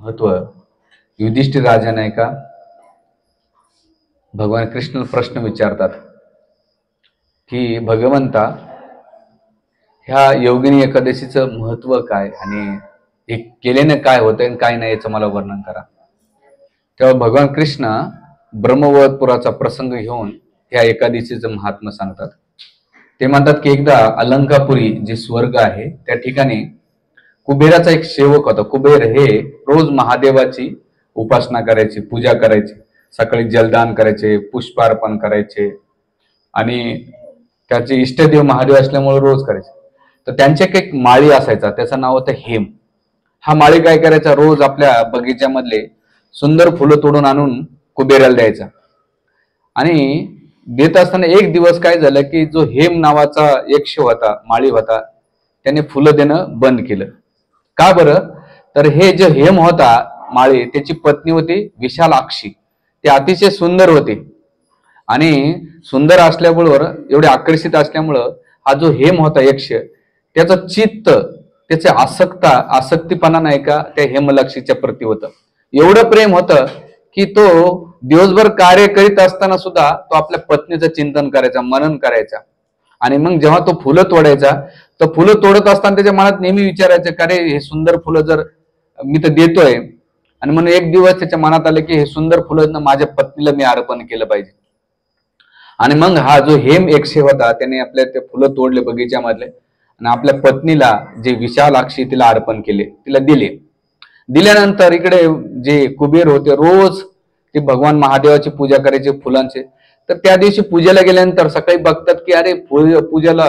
महत्व युधिष्ठिर राजा नाही का भगवान कृष्ण प्रश्न विचारतात की भगवंता ह्या योगिनी एकादशीचं महत्व काय आणि हे केल्याने काय होतंय आणि काय नाही याचं मला वर्णन करा. तेव्हा भगवान कृष्ण ब्रह्मवधपुराचा प्रसंग घेऊन ह्या एकादशीचं महात्म्य सांगतात. ते म्हणतात की एकदा अलंकापुरी जे स्वर्ग आहे त्या ठिकाणी कुबेराचा एक सेवक होता. कुबेर हे रोज महादेवाची उपासना करायचे, पूजा करायचे, सकाळी जलदान करायचे, पुष्पार्पण करायचे आणि त्याचे इष्टदेव महादेव असल्यामुळे रोज करायचे. तर त्यांच्या एक माळी असायचा, त्याचं नाव होतं हेम. हा माळी काय करायचा, रोज आपल्या बगीच्यामधले सुंदर फुलं तोडून आणून कुबेराला द्यायचा. आणि देत असताना एक दिवस काय झालं की जो हेम नावाचा यक्ष होता, माळी होता, त्याने फुलं देणं बंद केलं. का बरं? तर हे जे हेम होता माळी, त्याची पत्नी होती विशालाक्षी. ते अतिशय सुंदर होते आणि सुंदर असल्याबरोबर एवढे आकर्षित असल्यामुळं हा जो हेम होता यक्ष, त्याचं चित्त, त्याचे आसक्तीपणा नाही का त्या हेमलक्षीच्या प्रती होतं. एवढं प्रेम होतं की तो दिवसभर कार्य करीत असताना सुद्धा तो आपल्या पत्नीचं चिंतन करायचा, मनन करायचा. आणि मग जेव्हा तो फुलं तोडायचा तर फुलं तोडत असताना त्याच्या मनात नेहमी विचारायचं का रे हे सुंदर फुलं जर मी तर देतोय, आणि म्हणून एक दिवस त्याच्या मनात आलं की हे सुंदर फुलं माझ्या पत्नीला मी अर्पण केलं पाहिजे. आणि मग हा जो हेम एकशे होता त्याने आपल्या ते फुलं तोडले बगीच्यामधले आणि आपल्या पत्नीला जे विशालाक्षी तिला अर्पण केले, तिला दिले. दिल्यानंतर इकडे जे कुबेर होते रोज ते भगवान महादेवाची पूजा करायचे फुलांचे. तर त्या दिवशी पूजेला गेल्यानंतर सकाळी बघतात की अरे पूजेला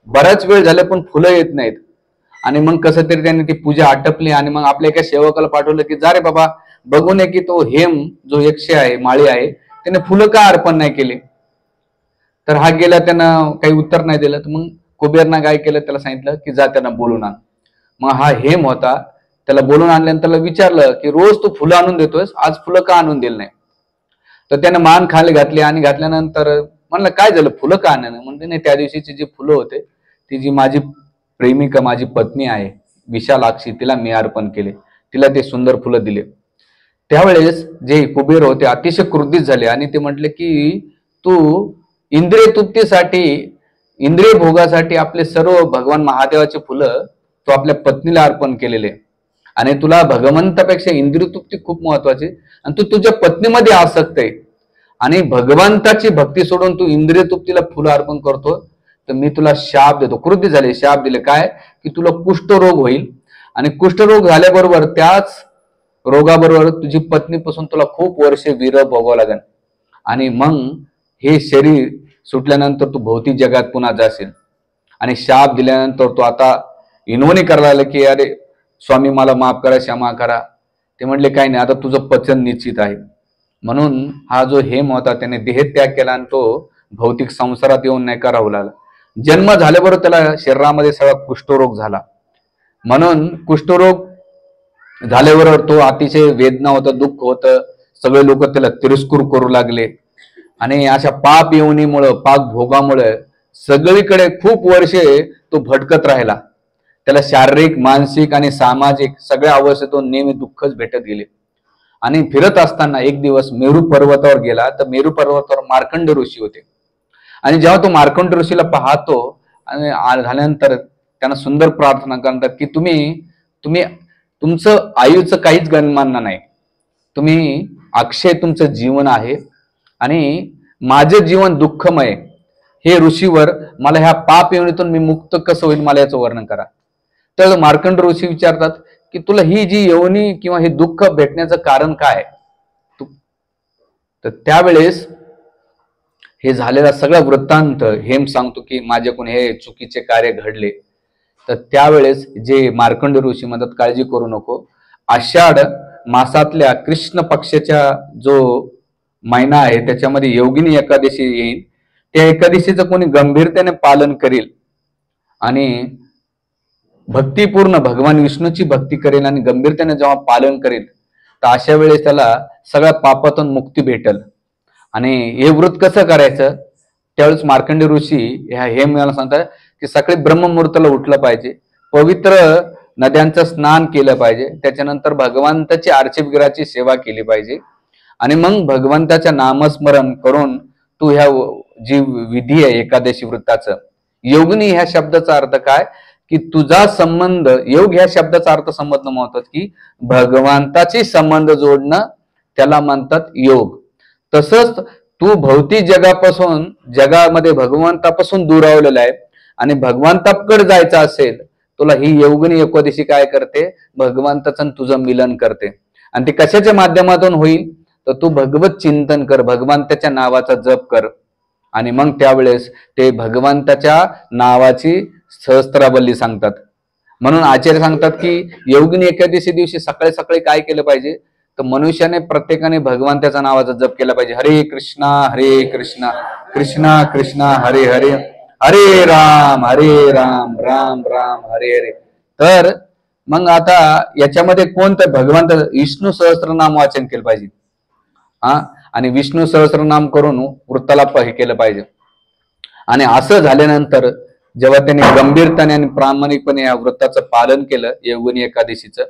बराच वेळ झाला पण फुलं येत नाहीत. आणि मग कसं तरी त्यांनी ती पूजा आटपली आणि मग आपल्या एका सेवकाला पाठवलं की जा रे बाबा बघू नये की तो हेम जो यक्ष आहे, माळी आहे, त्याने फुलं का अर्पण नाही केले. तर हा गेला, त्यानं काही उत्तर नाही दिलं. तर मग कुबेरनं काय केलं, त्याला सांगितलं की जा त्यांना बोलून आण. मग हा हेम होता, त्याला बोलून आणल्यानंतर त्याला विचारलं की रोज तू फुलं आणून देतोयस, आज फुलं का आणून दिलं नाही. तर त्यानं मान खाली घातली आणि घातल्यानंतर म्हणलं काय झालं, फुलं का आणलं म्हणजे नाही, त्या दिवशीची जी फुलं होते ती जी माझी प्रेमिका, माझी पत्नी आहे विशालाक्षी, तिला मी अर्पण केले, तिला ते सुंदर फुलं दिले. त्यावेळेस जे कुबेर होते अतिशय क्रोधित झाले आणि ते म्हटले की तू इंद्रिय तृप्तीसाठी, इंद्रिय भोगासाठी आपले सर्व भगवान महादेवाचे फुलं तू आपल्या पत्नीला अर्पण केलेले आणि तुला भगवंतापेक्षा इंद्रिय तृप्ती खूप महत्वाची आणि तू तुझ्या पत्नीमध्ये आसक्त आहे आणि भगवंताची भक्ती सोडून तू इंद्रिय तृप्तीला फुलं अर्पण करतो, तर मी तुला शाप देतो. क्रोधित झाले, शाप दिले काय की तुला कुष्ठरोग होईल आणि कुष्ठरोग झाल्याबरोबर त्याच रोगाबरोबर तुझी पत्नीपासून तुला खूप वर्षे विरह भोगावं लागेल आणि मग हे शरीर सुटल्यानंतर तू भौतिक जगात पुन्हा जाशील. आणि शाप दिल्यानंतर तो आता विनवणी करायला लागला की अरे स्वामी मला माफ करा, क्षमा करा. ते म्हणले काही नाही, आता तुझं पचन निश्चित आहे. म्हणून हा जो हेम होता त्याने देहत्याग केला आणि तो भौतिक संसारात येऊन नाही का राहू लागला. जन्म झाल्याबरोबर त्याला शरीरामध्ये सगळा कुष्ठरोग झाला. म्हणून कुष्ठरोग झाल्याबरोबर तो अतिशय वेदना होतं, दुःख होतं, सगळे लोक त्याला तिरस्कार करू लागले आणि अशा पाप येवणीमुळं, पाप भोगामुळे सगळीकडे खूप वर्षे तो भटकत राहिला. त्याला शारीरिक, मानसिक आणि सामाजिक सगळ्या अवस्थेतून नेहमी दुःखच भेटत गेले. आणि फिरत असताना एक दिवस मेरू पर्वतावर गेला, तर मेरू पर्वतावर मार्कंड ऋषी होते आणि जेव्हा तो मार्कंड ऋषीला पाहतो आणि झाल्यानंतर त्यांना सुंदर प्रार्थना करतात की तुम्ही तुम्ही तुमचं आयुचं काहीच गणमान्य नाही, तुम्ही अक्षय तुमचं जीवन आहे आणि माझे जीवन दुःखमय, हे ऋषीवर मला ह्या पाप योनीतून मी मुक्त कसं होईल, मला याचं वर्णन करा. तर मार्कंड ऋषी विचारतात की तुला ही जी योनी किंवा हे दुःख भेटण्याचं कारण काय. तर त्यावेळेस हे झालेला सगळा वृत्तांत हेम सांगतो की माझ्याकडून हे चुकीचे कार्य घडले. तर त्यावेळेस जे मार्कंड ऋषी म्हणतात काळजी करू नको, आषाढ मासातल्या कृष्ण पक्षाच्या जो महिना आहे त्याच्यामध्ये योगिनी एकादशी येईल. त्या एकादशीचं कोणी गंभीरतेने पालन करेल आणि भक्तीपूर्ण भगवान विष्णूची भक्ती करेल आणि गंभीरतेने जेव्हा पालन करेल तर अशा वेळेस त्याला सगळ्या पापातून मुक्ती भेटेल. आणि हे व्रत कसं करायचं, त्यावेळेस मार्कंडेय ऋषी ह्या हे मला सांगतात की सकाळी ब्रह्ममुहूर्ताला उठलं पाहिजे, पवित्र नद्यांचं स्नान केलं पाहिजे, त्याच्यानंतर भगवंताची अर्चविग्रहाची सेवा केली पाहिजे आणि मग भगवंताच्या नामस्मरण करून तू ह्या जी विधी आहे एकादशी व्रताचं, योगिनी ह्या शब्दाचा अर्थ काय की तुझा संबंध, योग ह्या शब्दाचा अर्थ समजणं महत्वाचं की भगवंताची संबंध जोडणं त्याला म्हणतात योग. तसंच तू भौतिक जगापासून, जगामध्ये भगवंतापासून दुरावलेला आहे आणि भगवंताकडे जायचं असेल, तुला ही योगिनी एकादशी काय करते, भगवंताचं तुझं मिलन करते. आणि ते कशाच्या माध्यमातून होईल, तर तू भगवत चिंतन कर, भगवंताच्या नावाचा जप कर आणि मग त्यावेळेस ते भगवंताच्या नावाची सहस्त्रावली सांगतात. म्हणून आचार्य सांगतात की योगिनी एकादशी दिवशी सकाळी सकाळी काय केलं पाहिजे, तर मनुष्याने प्रत्येकाने भगवंताच्या नावाचा जप केला पाहिजे. हरे कृष्णा कृष्णा कृष्णा हरे हरे, हरे राम राम राम हरे हरे. तर मग आता याच्यामध्ये कोणतं भगवंत विष्णू सहस्त्रनाम वाचन केलं पाहिजे आणि विष्णू सहस्त्रनाम करून वृत्ताला हे केलं पाहिजे. आणि असं झाल्यानंतर जेव्हा त्यांनी गंभीरतेने आणि प्रामाणिकपणे या व्रताचं पालन केलं योगिनी एकादशीचं,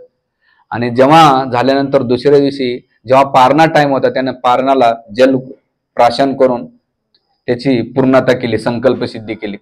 आणि जेव्हा झाल्यानंतर दुसऱ्या दिवशी जेव्हा पारणा टाइम होता, त्याने पारणाला जल प्राशन करून त्याची पूर्णता केली, संकल्प सिद्धी केली.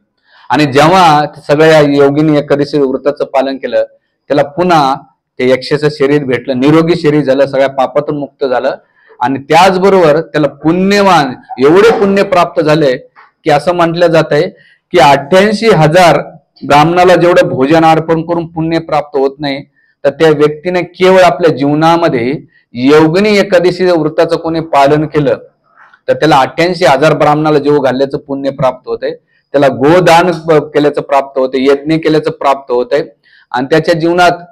आणि जेव्हा सगळ्या योगिनी एकादशी व्रताचं पालन केलं, त्याला पुन्हा ते यक्षाचं शरीर भेटलं, निरोगी शरीर झालं, सगळ्या पापातून मुक्त झालं. आणि त्याचबरोबर त्याला पुण्यवान एवढे पुण्य प्राप्त झाले की असं म्हटलं जात आहे की 88,000 ब्राह्मणाला जेवढं भोजन अर्पण करून पुण्य प्राप्त होत नाही, तर त्या व्यक्तीने केवळ आपल्या जीवनामध्ये योगिनी एकादशी व्रताचं कोणी पालन केलं तर त्याला 88,000 ब्राह्मणाला जेव घालल्याचं पुण्य प्राप्त होतंय, त्याला गोदान केल्याचं प्राप्त होते, यज्ञ केल्याचं प्राप्त होत आहे. आणि त्याच्या जीवनात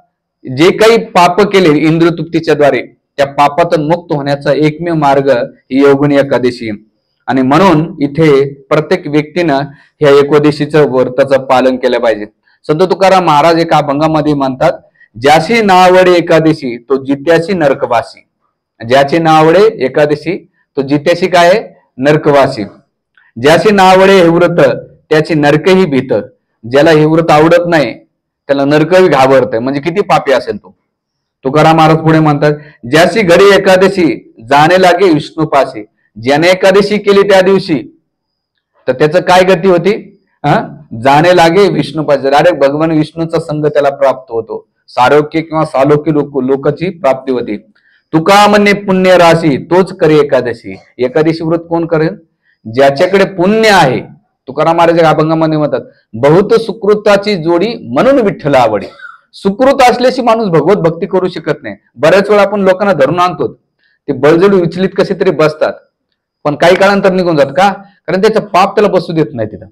जे काही पाप केले इंद्रतृप्तीच्या द्वारे, त्या पापातून मुक्त होण्याचा एकमेव मार्ग ही योगिनी एकादशी. आणि म्हणून इथे प्रत्येक व्यक्तीनं ह्या एकादशीचं व्रताचं पालन केलं पाहिजे. संत तुकाराम महाराज एका अभंगामध्ये म्हणतात, ज्याची नावडे एकादशी तो जित्याशी नरकवासी. ज्याची नावडे एकादशी तो जित्याशी काय आहे, नरकवासी. ज्याची नावडे हे व्रत त्याची नरकही भीत. ज्याला हे व्रत आवडत नाही त्याला नरकही घाबरत, म्हणजे किती पापी असेल तो. तुकाराम महाराज पुढे म्हणतात, ज्याची घडी एकादशी जाणे लागे विष्णुपाशी. ज्याने एकादशी केली त्या दिवशी तर त्याचं काय गती होती, जाणे लागे विष्णुपाशी. डायरेक्ट भगवान विष्णूचा संग त्याला प्राप्त होतो, सारोग्य किंवा सालोक्य लोकांची प्राप्ती होती. तुका म्हणणे पुण्य राशी तोच करे एकादशी. एकादशी व्रत कोण करेल, ज्याच्याकडे पुण्य आहे. तुकाराम महाराज अभंगामध्ये म्हणतात, बहुत सुकृताची जोडी म्हणून विठ्ठल आवडी. सुकृत असल्याशी माणूस भगवत भक्ती करू शकत नाही. बऱ्याच वेळा आपण लोकांना धरून आणतो, ते बळजबरी विचलित कसे तरी बसतात, पण काही काळानंतर निघून जात का, कारण त्याचं पाप त्याला बसू देत नाही तिथं.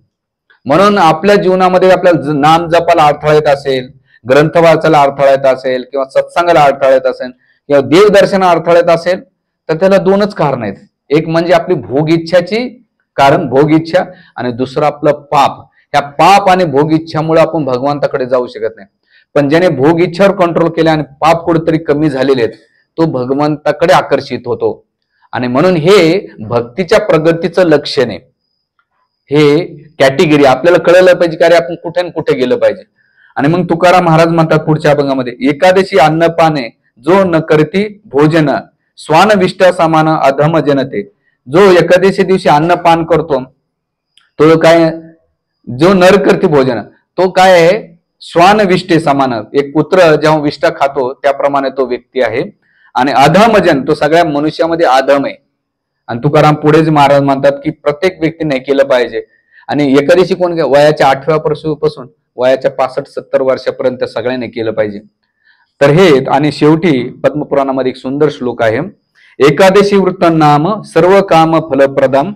म्हणून आपल्या जीवनामध्ये आपल्याला नाम जपाला अडथळा येत असेल, ग्रंथ वाचायला अडथळा येत असेल, किंवा सत्संगाला अडथळा येत असेल, किंवा देवदर्शना अडथळा येत असेल, तर त्याला दोनच कारण आहेत. एक म्हणजे आपली भोग इच्छाची कारण, भोग इच्छा, आणि दुसरं आपलं पाप. ह्या पाप आणि भोग इच्छामुळे आपण भगवंताकडे जाऊ शकत नाही. पण ज्याने भोग इच्छावर कंट्रोल केले आणि पाप कुठेतरी कमी झालेले आहेत, तो भगवंताकडे आकर्षित होतो. आणि म्हणून हे भक्तीच्या प्रगतीचं लक्षण आहे. हे कॅटेगरी आपल्याला कळलं पाहिजे की अरे आपण कुठे न कुठे गेलं पाहिजे. आणि मग तुकाराम महाराज म्हणतात पुढच्या अभंगामध्ये, एकादशी अन्नपाने जो न करती भोजन स्वानविष्टा समान अधम जनते. जो एकादशी दिवशी अन्नपान करतो तो काय, जो नर करती भोजन तो काय आहे, श्वानविष्टे समान. एक कुत्र जेव्हा विष्ठा खातो त्याप्रमाणे तो व्यक्ती आहे. आणि अधमजन तो सगळ्या मनुष्यामध्ये आधम आहे. आणि तुकाराम पुढेच महाराज म्हणतात की प्रत्येक व्यक्तीने केलं पाहिजे. आणि एकादशी कोण, वयाच्या 8व्या वर्षापासून वयाच्या 65-70 वर्षापर्यंत सगळ्यांनी केलं पाहिजे. तर हे, आणि शेवटी पद्मपुराणामध्ये एक सुंदर श्लोक आहे, एकादशी वृत्त नाम सर्व काम फलप्रदम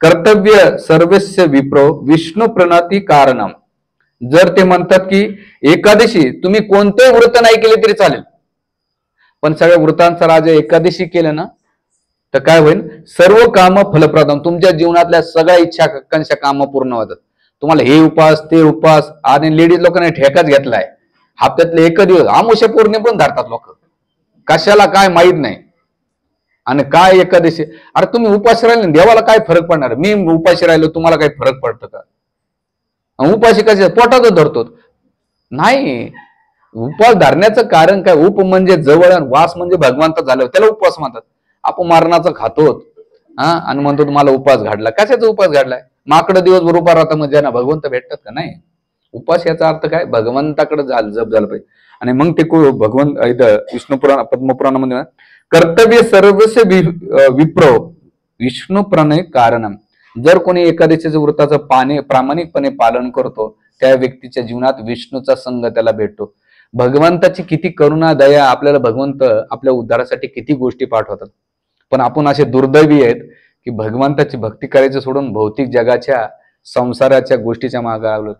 कर्तव्य सर्वस्य विप्रो विष्णू प्रणती कारणम. जर ते म्हणतात की एकादशी तुम्ही कोणते व्रत नाही केले तरी चालेल, पण सगळ्या व्रतांचा राजा एकादशी केलं ना तर काय होईल, सर्व काम फलप्रदम. तुमच्या जीवनातल्या सगळ्या इच्छा आकांक्षा काम पूर्ण होतात. तुम्हाला हे उपास ते उपास, आणि लेडीज लोकांनी ठेकाच घेतलाय, हप्त्यातले एक दिवस आमुष्य पौर्णिमा पण धरतात लोक, कशाला काय माहित नाही. आणि काय एकादशी, अरे तुम्ही उपाशी राहिले देवाला काय फरक पडणार, मी उपाशी राहिलो तुम्हाला काही फरक पडतं का, उपाशी कशा पोटातच धरतो नाही. उपवास धरण्याचं कारण काय? उप म्हणजे जवळ आणि वास म्हणजे भगवंत झालं, त्याला उपवास म्हणतात. आपण मरणाचं खातो आणि म्हणतो तुम्हाला उपवास घडला. कशाचा उपवास घडलाय? माकडं दिवसभर उभा राहता म्हणजे ना भगवंत भेटतात का? नाही. उपवास याचा अर्थ काय? भगवंताकडे जप झालं पाहिजे. आणि मग ते भगवंत इथं विष्णू पुराण पद्मपुराणामध्ये कर्तव्य सर्वस्य विप्रो विष्णू प्रणय कारणम. जर कोणी एकादशीच्या व्रताचं प्रामाणिकपणे पालन करतो त्या व्यक्तीच्या जीवनात विष्णूचा संग त्याला भेटतो. भगवंताची किती करुणा दया, आपल्याला भगवंत आपल्या उद्धारासाठी किती गोष्टी पाठवतात. पण आपण असे दुर्दैवी आहेत की भगवंताची भक्ती करायचं सोडून भौतिक जगाच्या संसाराच्या गोष्टीच्या मागे लागलो.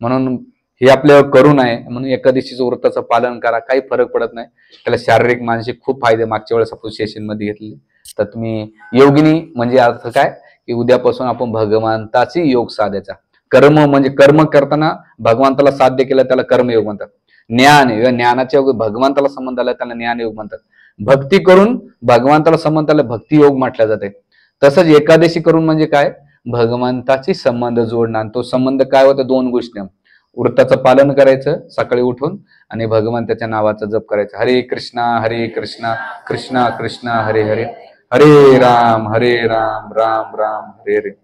म्हणून हे आपल्यावर करून आहे. म्हणून एकादशीच्या व्रताचं पालन करा, काही फरक पडत नाही. त्याला शारीरिक मानसिक खूप फायदे मागच्या वेळेस आपण सेशन मध्ये घेतले. तर तुम्ही योगिनी म्हणजे अर्थ काय की उद्यापासून आपण भगवंताची योग साधायचा. कर्म म्हणजे कर्म करताना भगवंताला साध्य केलं त्याला कर्मयोग म्हणतात. ज्ञानाच्या भगवंताला संबंध आला त्याला ज्ञानयोग म्हणतात. भक्ती करून भगवंताला संबंध आला भक्ती योग म्हटल्या जाते. तसंच एकादशी करून म्हणजे काय? भगवंताची संबंध जोडणं. आणि तो संबंध काय होता? दोन गोष्टी. व्रताचं पालन करायचं सकाळी उठून आणि भगवंताच्या नावाचा जप करायचा. हरे कृष्णा कृष्णा कृष्णा हरे हरे, हरे राम राम राम हरे हरे.